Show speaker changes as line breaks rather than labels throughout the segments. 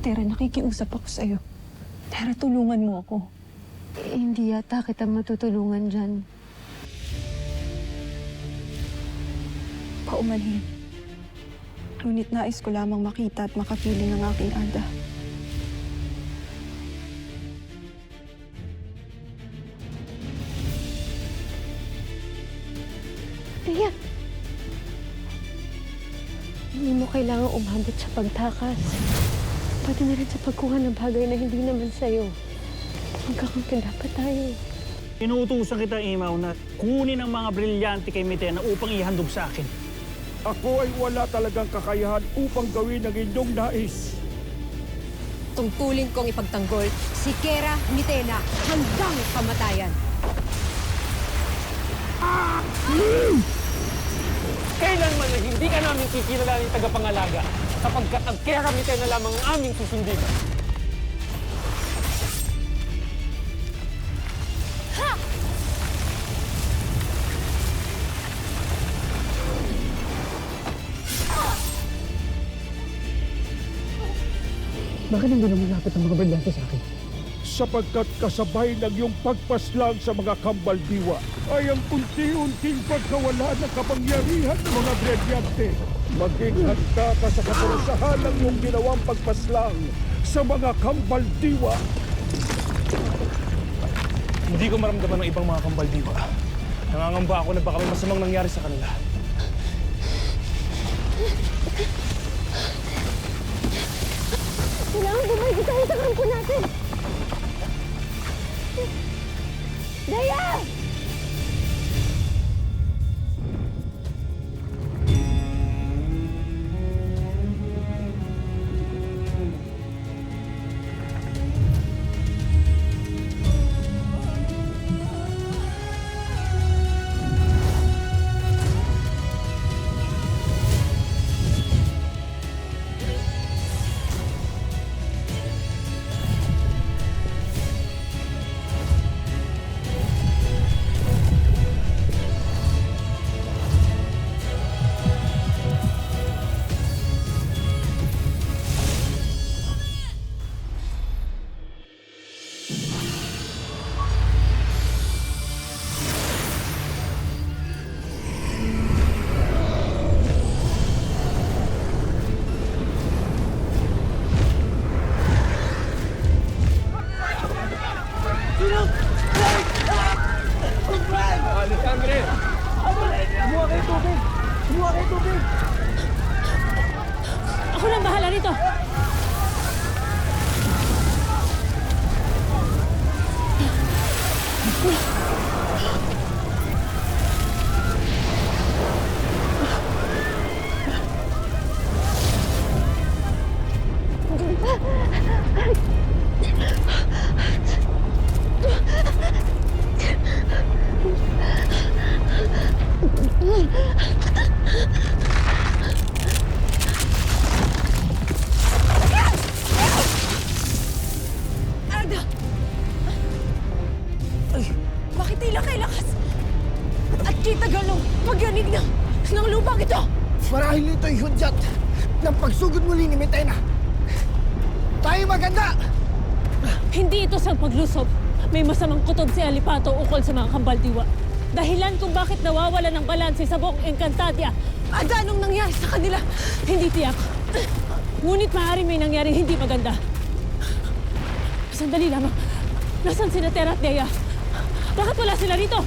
Tera, nakikiusap ako sa'yo. Tera, tulungan mo ako.
Hindi yata kita matutulungan dyan.
Paumanhin. Ngunit nais ko lamang makita at makapiling ang aking Ada.
Tia! Hindi mo kailangang umabot sa pagtakas. Pati na rin sa pagkuha ng bagay na hindi naman sa'yo. Magkakampi dapat tayo.
Inuutusan kita, Imaw, na kunin ang mga brilyante kay Mitena upang ihandog sa akin.
Ako ay wala talagang kakayahan upang gawin ang inyong nais.
Tungkulin kong ipagtanggol si Kera Mitena hanggang kamatayan.
Kailanman na hindi ka namin kikilalaning tagapangalaga sapagkat ang Kera Mitena lamang ang aming susundin.
Bakit hindi naman lapit ang mga brilyante sa akin?
Sapagkat kasabay ng iyong pagpaslang sa mga kambal diwa ay ang unti-unting pagkawala ng kapangyarihan ng mga brilyante. Maging handa ka sa kaparusahan ng iyong ginawang pagpaslang sa mga kambal diwa.
Hindi ko maramdaman ng ibang mga kambal diwa. Nangangamba ako na baka may masamang nangyari sa kanila.
Kailangan bumalik tayo sa kampo natin! Daya!
Alexandre! Kumuha kayo tubig! Kumuha kayo tubig!
Ako nang bahala rito!
Ada! Ay, bakit tila kay lakas? At kita galong pagyanig ng lupang ito!
Marahil ito'y hudyat ng pagsugod muli ni Mitena. Tayo maganda!
Hindi ito sa paglusob. May masamang kutob si Alipato ukol sa mga kambaldiwa. Dahilan kung bakit nawawala ng balanse sa buong Encantadia.
Ada, anong nangyari sa kanila?
Hindi tiyak. Ngunit maaaring may nangyaring hindi maganda. Sandali lamang. Nasaan sina Tera at Dea? Bakit wala sila rito?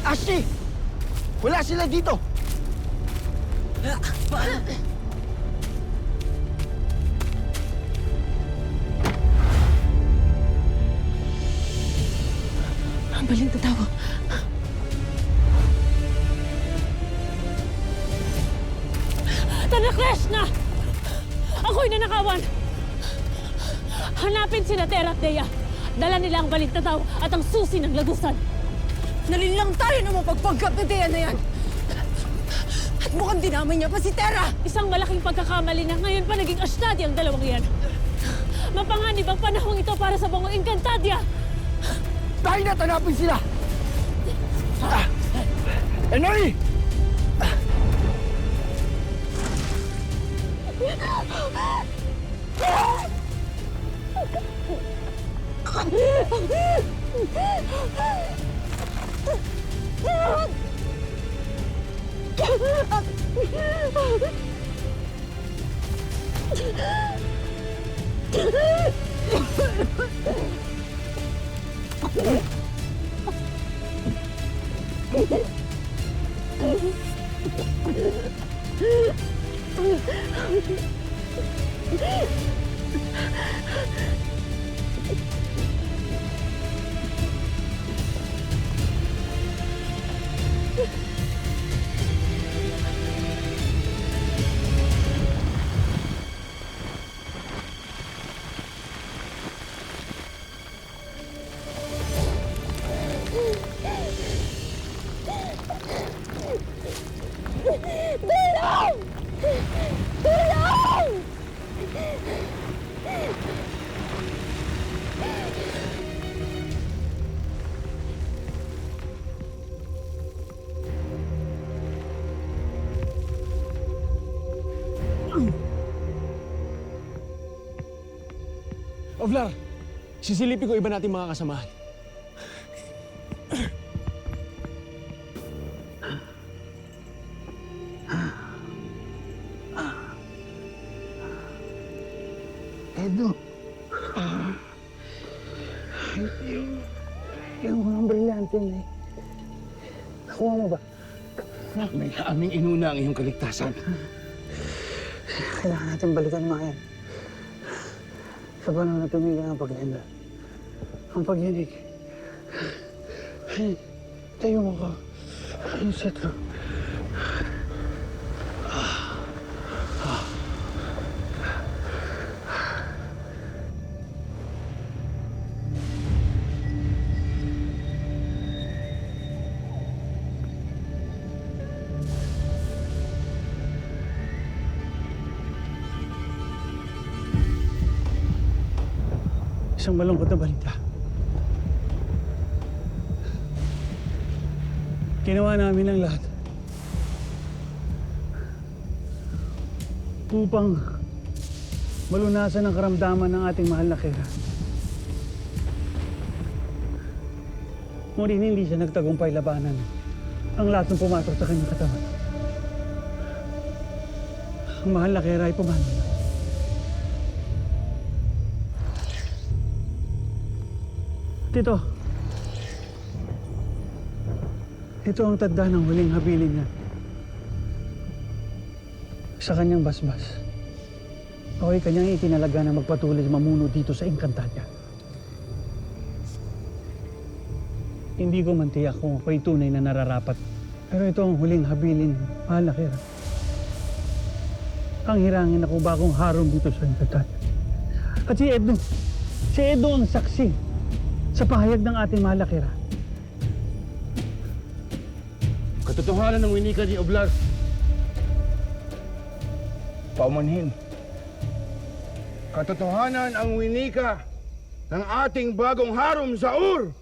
Ashley! Wala sila dito!
Ang baling tatawa. Tanakresh na! Ako'y nanakawan! Hanapin sila Tera at Dea. Dala nila ang balintataw at ang susi ng lagusan.
Nalinlang tayo ng mapagpanggap na Dea na yan! At mukhang dinamay niya pa si Tera!
Isang malaking pagkakamali na ngayon pa naging Ashtadi ang dalawang yan. Mapanganib ang panahong ito para sa bangong Encantadia!
Tayo na tanapin sila! Enoy!
Oblar, sisilipin ko iba nating mga kasamahan.
Edo. Yung mga brilyante na eh. Nakuha mo ba?
May aming inuna ang iyong kaligtasan.
Kailangan natin balikan mga yan. Sa panahon na tumigil ang paglenda. Ang pagyanig. Tayo mo ka. Yung setlo. Isang malungkot na balita. Ginawa namin ang lahat upang malunasan ang karamdaman ng ating mahal na Kera. Ngunit hindi siya nagtagumpay labanan ang lahat ng pumasok sa kanyang katawan. Ang mahal na Kera ay pumano na. Ito ang tadda ng huling habilin niya sa kanyang basbas. Ako'y kanyang itinalaga na magpatuloy mamuno dito sa Encantadia. Hindi ko man tiyak kung ako'y tunay na nararapat. Pero ito ang huling habilin, mahal na Kera. Ang hirangin ako bagong harom dito sa Encantadia. At si Edo ang saksi sa pahayag ng ating mahal na Kera.
Katotohanan ng winika ni Oblar. Paumanhin. Katotohanan ang winika ng ating bagong harom sa Ur.